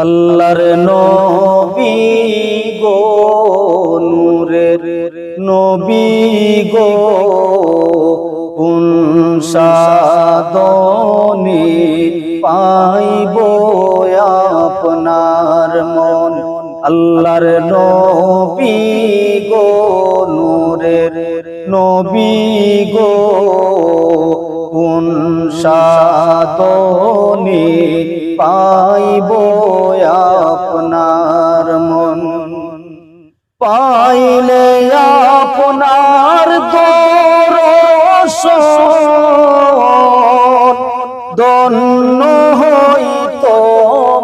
আল্লাহর নবী গো, নূরের নবী গো, কোন সাধনে পাইব আপনার মন। আল্লাহর নবী গো, নূরের নবী গো, কোন সাধনে পাইব আপনার মন। পাইলে আপনার দর্শন, ধন্য হইত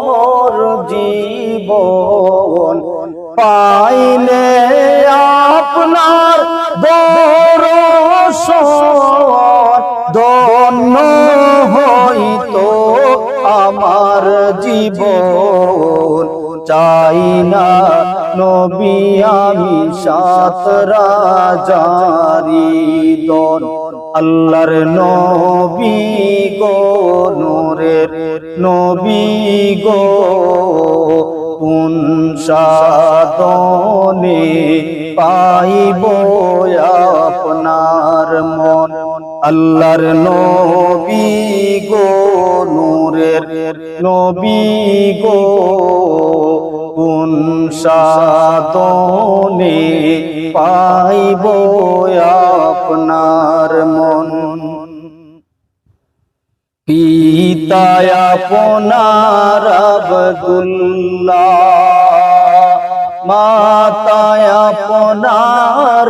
মোর জীবন। পাইলে আপনার দর্শন, ধন্য হইত আমার জীবন। চাই না নবী আমি সাত রাজারি দন। আল্লাহর নবী গো, নূরের নবী গো, কোন সাধনে পাইব আপনার মন। আল্লাহর নবী গো, নূরের নবী গো, কোন সাধনে পাইব আপনার মন। পিতা আপনার আব্দুল্লাহ, মাতা আপনার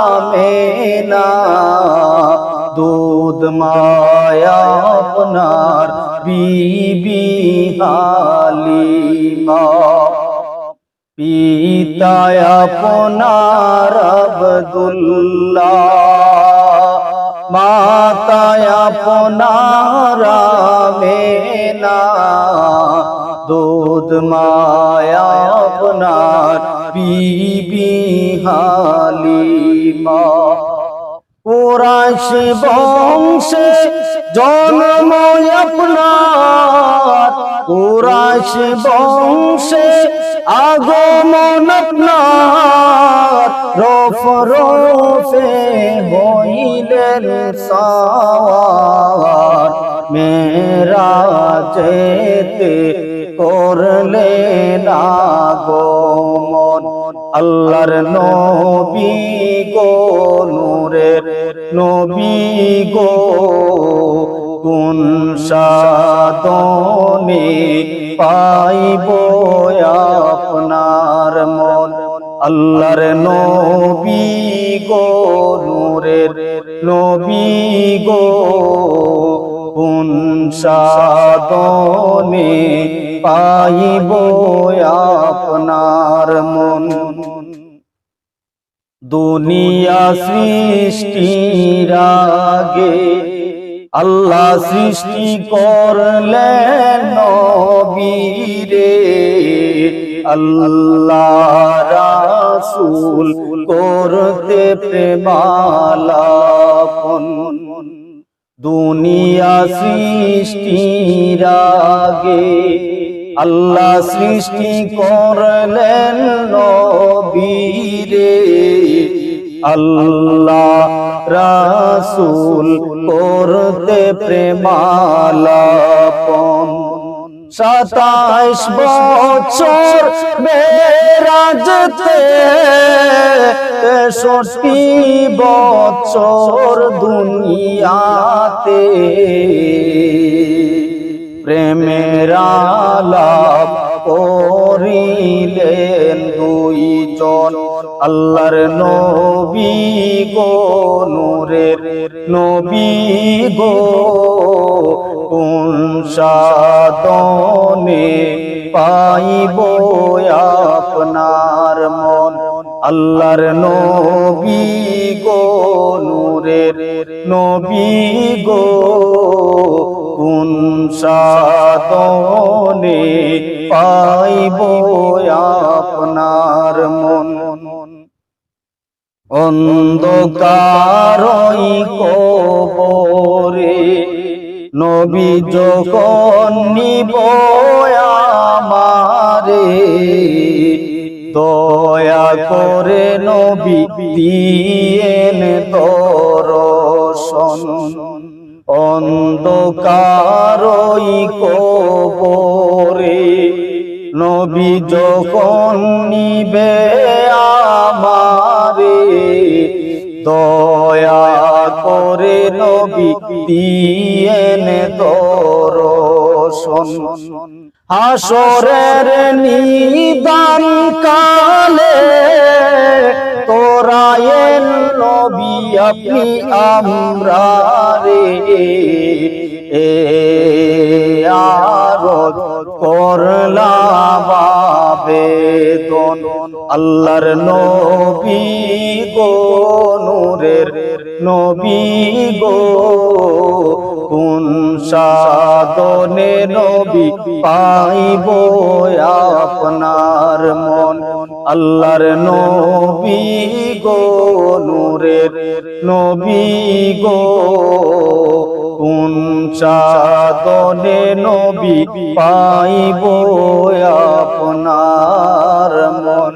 আমেনা, দুধ মায়া আপনার বিবি হালিমা। পিতা আপনার আব্দুল্লাহ, মাতা আপনার আমেনা, দুধ মায়া আপনার বিবি হালিমা। কুরাইশ বংশে জন্ম আপনার, কুরাইশ বংশে আগমন আপনার। রফ রফে হইলেন সাওয়ার, মেরাজেতে করলেন আগমন। আল্লাহর নবী গো, নূরের নবী গো, কোন সাধনে পাইব আপনার মন। আল্লাহর নবী গো, নূরের নবী গো, কোন সাধনে পাইব আপনার মন। দুনিয়া সৃষ্টির আগে আল্লাহ সৃষ্টি করলেন নবীরে। আল্লাহ রাসূল করতে প্রেমালাপন। দুনিয়া সৃষ্টির আগে আল্লাহ সৃষ্টি করলেন নবীরে। আল্লাহ রাসূল করতে প্রেমালাপন। 27 বছর মেরাজতে, 63 বছর দুনিয়াতে, প্রেমের আলাপ করিলেন দুইজন। আল্লাহর নবী গো, নূরের নবী গো, কোন সাধনে পাইব আপনার মন। আল্লাহর নবী গো, নূরের নবী গো, কোন সাধনে পাইব আপনার মন। অন্ধকারই কবরে নবী যখন নিব আমার আমারে দয়া করে নবী দিয়েন দর্শন অন্ধকারই কবরে নবী যখন নিবে আমারে দয়া করে নবী দিয়েন দর্শন হাসরের নিদান কালে তোরায়েন নবী আপনি আমরা রে এ আরদ করলাম আবেদন আল্লাহর নবী গো নূরের নবী গো কোন সাধনে নবী পাইব আপনার মন আল্লাহর নবী গো নূরের নবী গো কোন সাধনে নবী পাইব আপনার মন